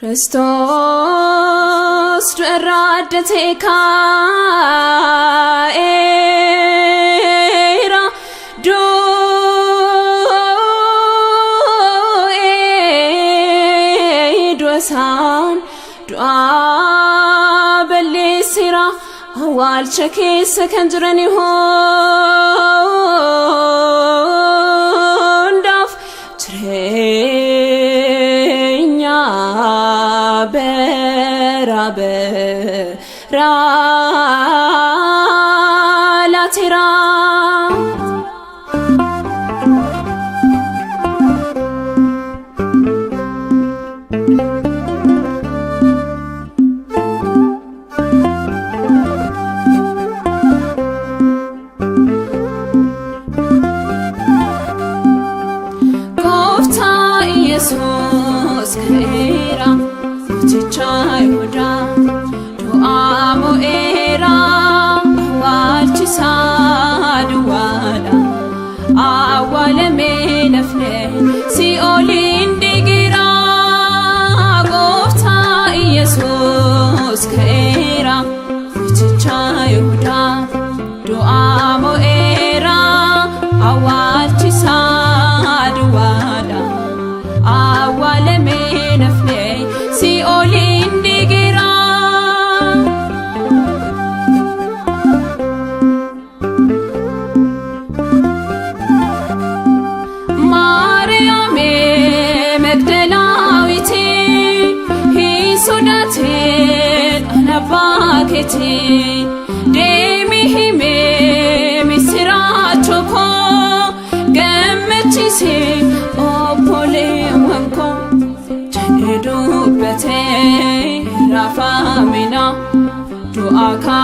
Christos du'arraaddatee kaa'eera du'asaan du'aa balleessira awwaalcha keessa kan jirani hundaaf jireenya bera laatira. Jesus kera chichayuda du'amo era walchisadu wala awale menafne si olindigira gofta Jesus kera chichayuda du'amo era awalchisadu wala awale menafne si olindigira Maryam Magdalawiti hisodate anabaketi demi hime misirachoko gamechisi opole wanko jedubete rafamina du'aka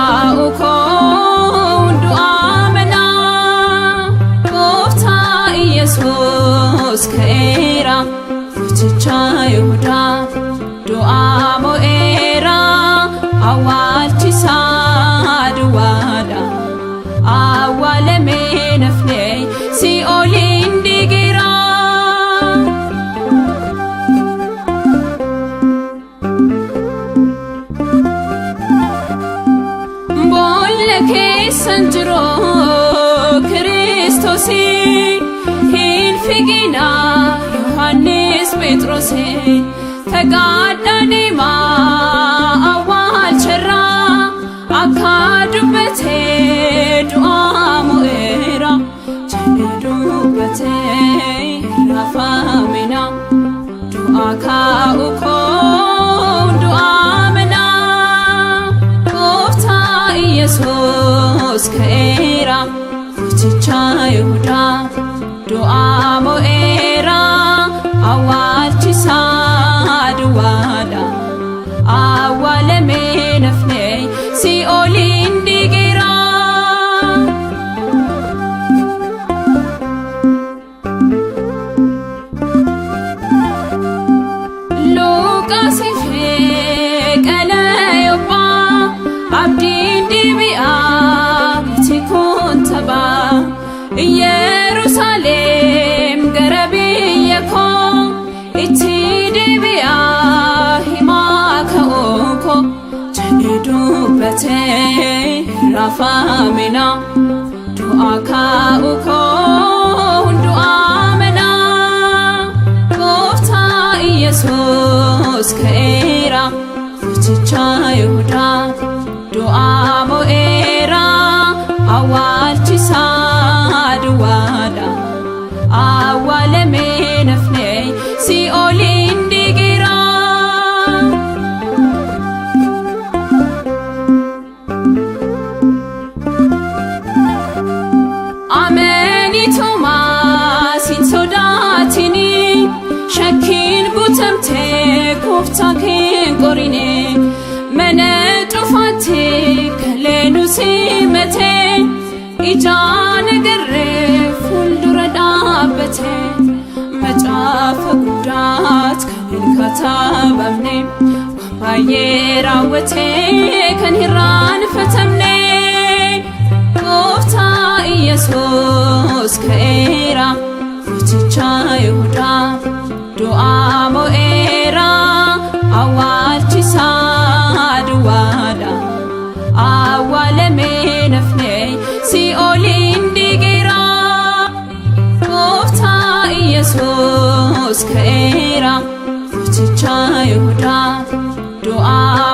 uko du'amena gofta Jesus kera chichayuda du'amo era awalchisadu wala awale menafne si olindigira sanjiro Kristosi hilfigina Yohannes Petrosi tagaddanima awal cherra akadubete du'amu era jedubete rafamina du'aka uko du'amena gofta Jesus kera chichayuda du'amo era awalchisadu wala awale menafne si olindigira Lucas fekalayoba abdin dibi'a tikuntaba Jerusalem garabiyako iti dibi'a himaka oko jedubete rafamina du'aka uko du'amena gofta Jesus kera chichayuda du'amo era awalchisadu wala awale menafne si olindigira ameni Thomas insodatini shakin butamte kofta ken qorine mene tufate kalenu simete ijaan garre fuldura dhaabate macaafa guddaat kan katabamne baay'ee raawwate kan hirraanfatamne gofta Jesus kera chichayuda du'amo era ka'eera mooticha Yihudaa du'aa